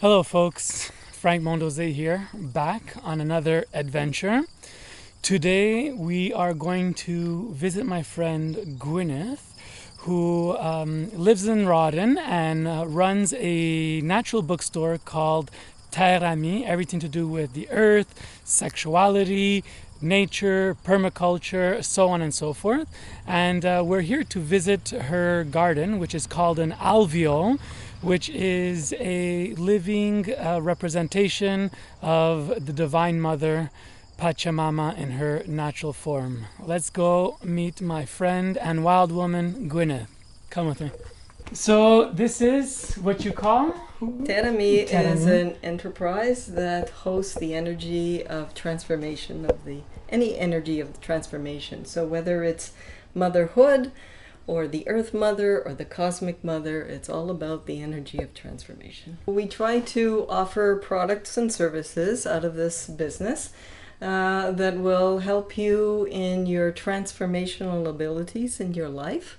Hello folks, Frank Mondeose here, back on another adventure. Today we are going to visit my friend Gwendydd, who lives in Rawdon and runs a natural bookstore called everything to do with the earth, sexuality, nature, permaculture, so on and so forth. And we're here to visit her garden, which is called an alveole, which is a living representation of the Divine Mother, Pachamama, in her natural form. Let's go meet my friend and wild woman, Gwendydd. Come with me. So this is what you call? Terami is an enterprise that hosts the energy of transformation of any energy of transformation. So whether it's motherhood or the Earth Mother or the Cosmic Mother, it's all about the energy of transformation. We try to offer products and services out of this business that will help you in your transformational abilities in your life.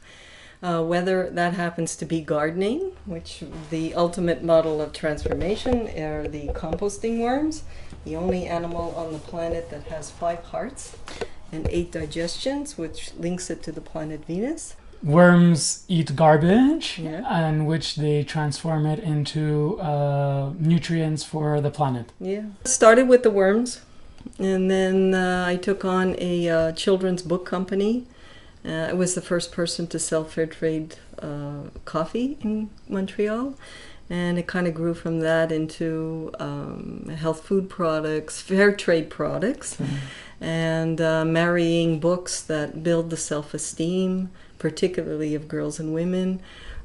Whether that happens to be gardening, which the ultimate model of transformation are the composting worms, the only animal on the planet that has 5 hearts and 8 digestions, which links it to the planet Venus. Worms eat garbage, Yeah. and which they transform it into nutrients for the planet. Yeah. Started with the worms, and then I took on a children's book company. I was the first person to sell fair trade coffee in Montreal, and it kind of grew from that into health food products, fair trade products, and marrying books that build the self-esteem, particularly of girls and women,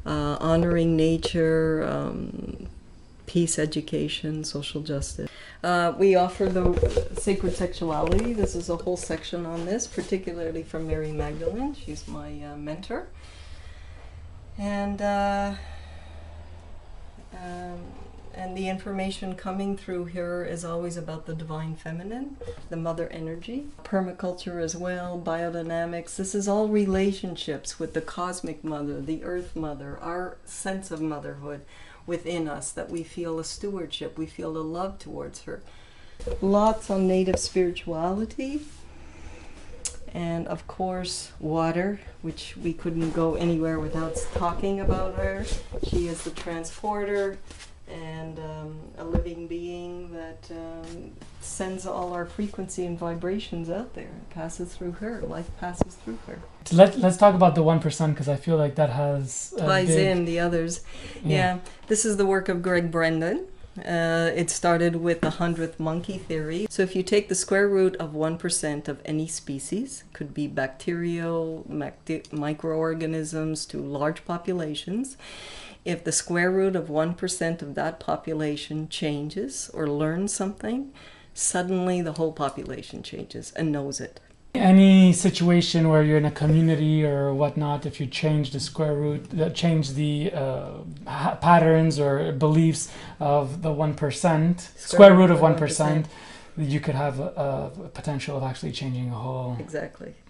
honoring nature, peace, education, social justice. We offer the sacred sexuality. This is a whole section on this, particularly from Mary Magdalene. She's my mentor. And the information coming through here is always about the divine feminine, the mother energy, permaculture as well, biodynamics. This is all relationships with the cosmic mother, the earth mother, our sense of motherhood within us, that we feel a stewardship, we feel a love towards her. Lots on native spirituality, and of course water, which we couldn't go anywhere without talking about her. She is the transporter and a living being that sends all our frequency and vibrations out there. It passes through her. Life passes through her. Let's talk about the 1%, because I feel like that has ties in the others. Yeah. This is the work of Greg Brendan. It started with the 100th monkey theory. So if you take the square root of 1% of any species, could be bacterial, microorganisms to large populations, if the square root of 1% of that population changes or learns something, suddenly the whole population changes and knows it. Any situation where you're in a community or whatnot, if you change the square root, change the patterns or beliefs of the 1%, square root of 1%, you could have a potential of actually changing a whole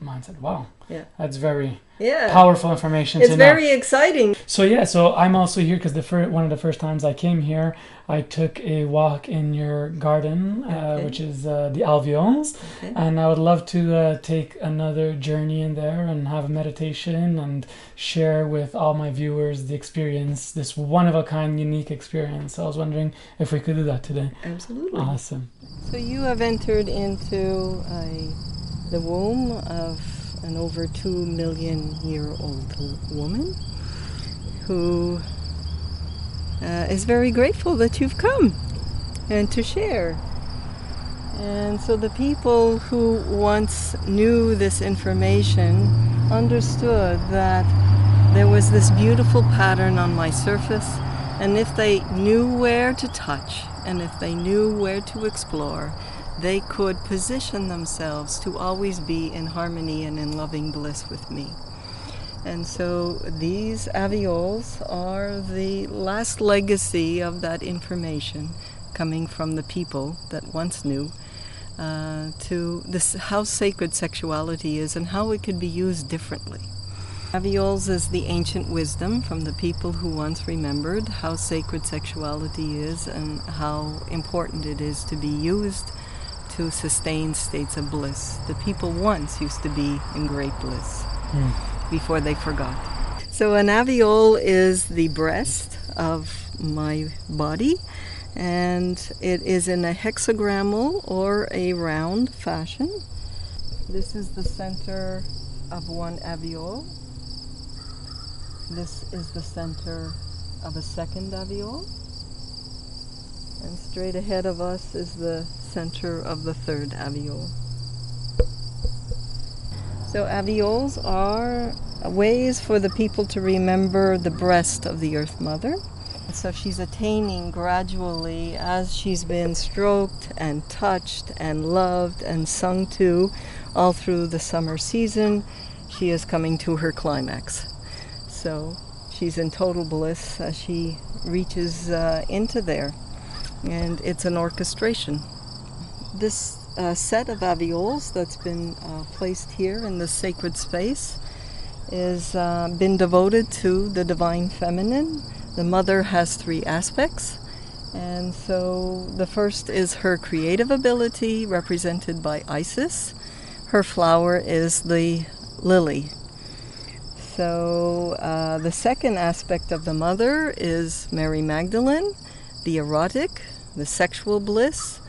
mindset. Wow. Yeah. That's very powerful information. It's very exciting. So I'm also here because one of the first times I came here, I took a walk in your garden, which is the Alveoles, and I would love to take another journey in there and have a meditation and share with all my viewers the experience, this one-of-a-kind, unique experience. So I was wondering if we could do that today. Absolutely. Awesome. So you have entered into the womb of an over 2 million year old woman who is very grateful that you've come and to share. And so the people who once knew this information understood that there was this beautiful pattern on my surface, and if they knew where to touch and if they knew where to explore, they could position themselves to always be in harmony and in loving bliss with me. And so these alveoles are the last legacy of that information coming from the people that once knew to this, how sacred sexuality is and how it could be used differently. Alveoles is the ancient wisdom from the people who once remembered how sacred sexuality is and how important it is to be used to sustain states of bliss. The people once used to be in great bliss before they forgot. So an alveole is the breast of my body, and it is in a hexagrammal or a round fashion. This is the center of one alveole. This is the center of a second alveole. And straight ahead of us is the center of the third alveole. So alveoles are ways for the people to remember the breast of the Earth Mother. So she's attaining gradually as she's been stroked and touched and loved and sung to all through the summer season. She is coming to her climax. So she's in total bliss as she reaches into there. And it's an orchestration. This set of alveoles that's been placed here in this sacred space is been devoted to the divine feminine. The mother has three aspects, and so the first is her creative ability, represented by Isis. Her flower is the lily. So the second aspect of the mother is Mary Magdalene, the erotic, the sexual bliss,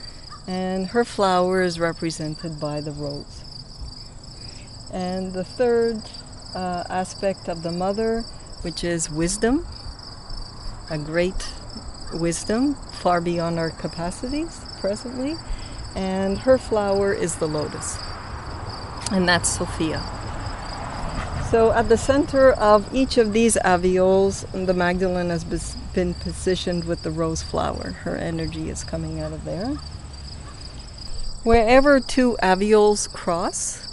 and her flower is represented by the rose. And the third aspect of the mother, which is wisdom, a great wisdom far beyond our capacities presently, and her flower is the lotus, and that's Sophia. So at the center of each of these alveoles, the Magdalene has been positioned with the rose flower. Her energy is coming out of there. Wherever two alveoles cross,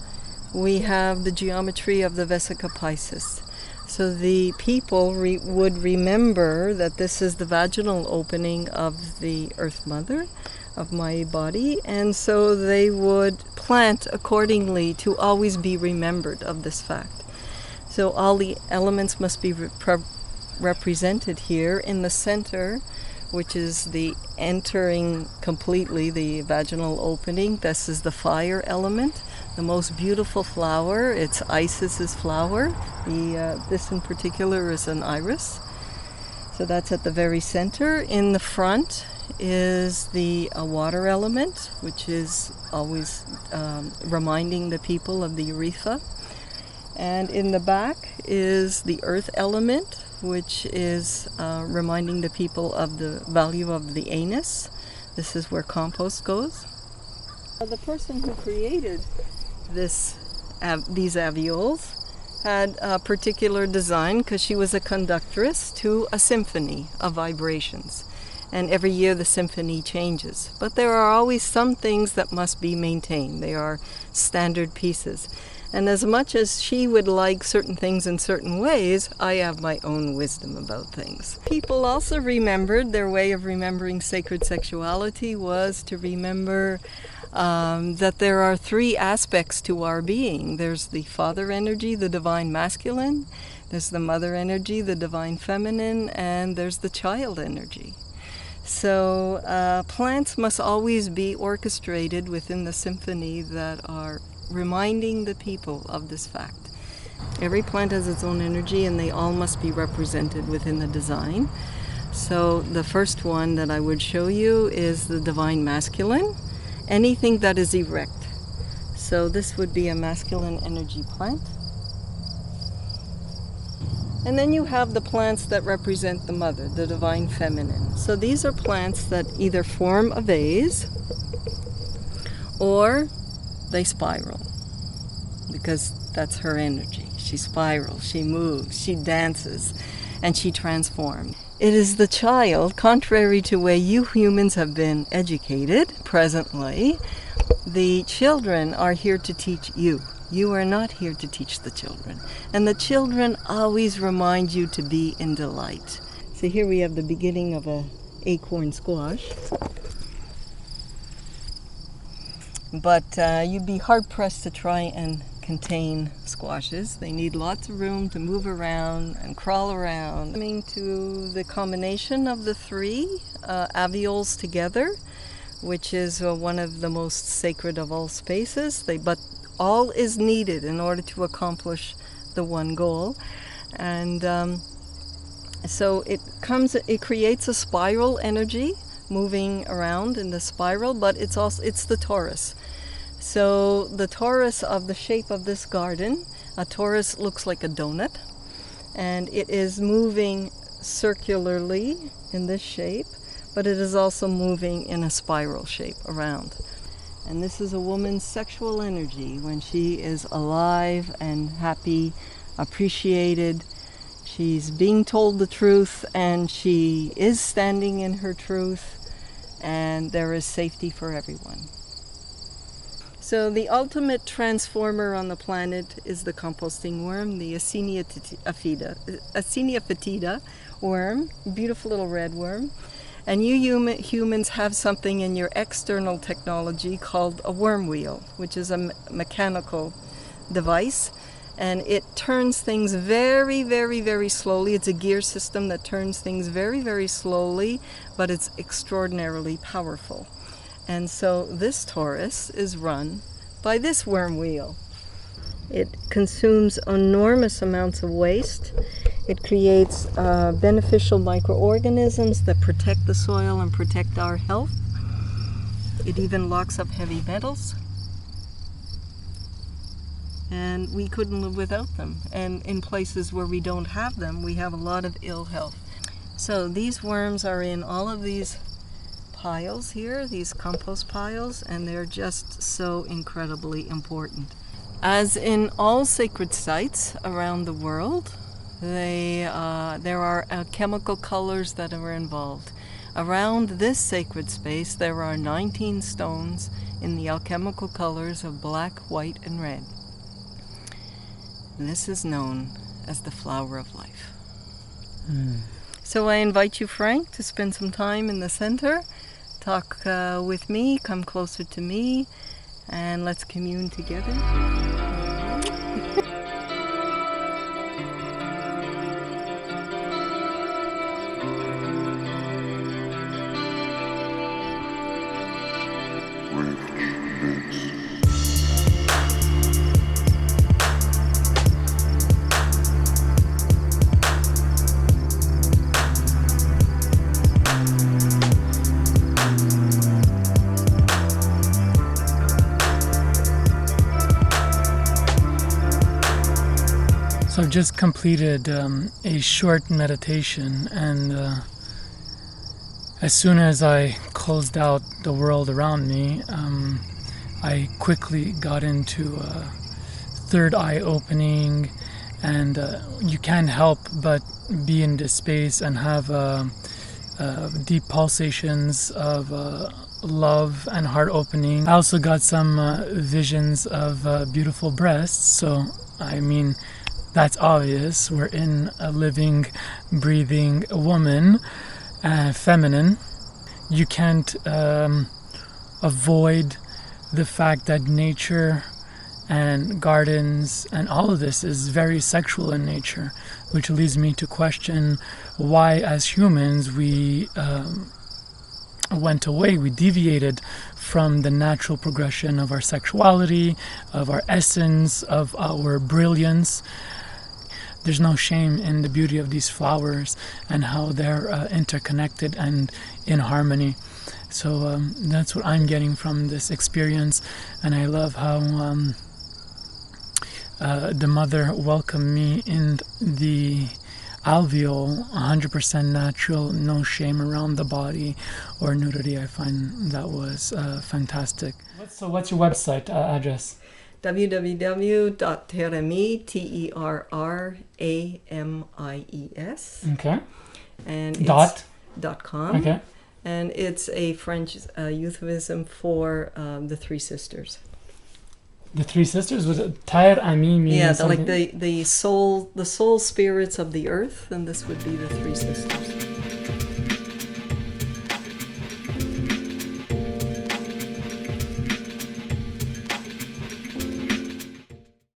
we have the geometry of the Vesica Piscis. So the people would remember that this is the vaginal opening of the Earth Mother, of my body, and so they would plant accordingly to always be remembered of this fact. So all the elements must be represented here in the center, which is the entering completely the vaginal opening. This is the fire element, the most beautiful flower. It's Isis's flower. This in particular is an iris. So that's at the very center. In the front is the water element, which is always reminding the people of the urethra. And in the back is the earth element, which is reminding the people of the value of the anus. This is where compost goes. The person who created these alveoles had a particular design because she was a conductress to a symphony of vibrations. And every year the symphony changes. But there are always some things that must be maintained. They are standard pieces. And as much as she would like certain things in certain ways, I have my own wisdom about things. People also remembered, their way of remembering sacred sexuality was to remember that there are three aspects to our being. There's the father energy, the divine masculine, there's the mother energy, the divine feminine, and there's the child energy. So plants must always be orchestrated within the symphony that are reminding the people of this fact. Every plant has its own energy and they all must be represented within the design. So the first one that I would show you is the divine masculine, anything that is erect. So this would be a masculine energy plant. And then you have the plants that represent the mother, the divine feminine. So these are plants that either form a vase or they spiral, because that's her energy. She spirals, she moves, she dances, and she transforms. It is the child, contrary to the way you humans have been educated presently, the children are here to teach you. You are not here to teach the children. And the children always remind you to be in delight. So here we have the beginning of an acorn squash. But you'd be hard-pressed to try and contain squashes. They need lots of room to move around and crawl around. Coming to the combination of the three alveoles together, which is one of the most sacred of all spaces. But all is needed in order to accomplish the one goal. And so it creates a spiral energy moving around in the spiral, but it's the torus. So the torus of the shape of this garden, a torus looks like a donut, and it is moving circularly in this shape, but it is also moving in a spiral shape around. And this is a woman's sexual energy when she is alive and happy, appreciated. She's being told the truth, and she is standing in her truth, and there is safety for everyone. So the ultimate transformer on the planet is the composting worm, the Acinia fetida worm, beautiful little red worm. And you humans have something in your external technology called a worm wheel, which is a mechanical device. And it turns things very, very, very slowly. It's a gear system that turns things very, very slowly, but it's extraordinarily powerful. And so this torus is run by this worm wheel. It consumes enormous amounts of waste. It creates beneficial microorganisms that protect the soil and protect our health. It even locks up heavy metals. And we couldn't live without them. And in places where we don't have them, we have a lot of ill health. So these worms are in all of these piles here, these compost piles, and they're just so incredibly important. As in all sacred sites around the world, there are chemical colors that are involved. Around this sacred space, there are 19 stones in the alchemical colors of black, white, and red. And this is known as the flower of life. So I invite you, Frank, to spend some time in the center. Talk with me, come closer to me, and let's commune together. So I've just completed a short meditation, and as soon as I closed out the world around me, I quickly got into third eye opening, and you can't help but be in this space and have deep pulsations of love and heart opening. I also got some visions of beautiful breasts, so I mean, that's obvious. We're in a living, breathing woman, feminine. You can't avoid the fact that nature and gardens and all of this is very sexual in nature, which leads me to question why, as humans, we went away, we deviated from the natural progression of our sexuality, of our essence, of our brilliance. There's no shame in the beauty of these flowers and how they're interconnected and in harmony. So that's what I'm getting from this experience, and I love how the mother welcomed me in the alveole, 100% natural, no shame around the body or nudity. I find that was fantastic. So what's your website address? www.terramies, Terramies. Okay. And .com. Okay. And it's a French euphemism for the Three Sisters. The Three Sisters? Was it Terramies? Yeah, like the soul spirits of the earth, and this would be the Three Sisters.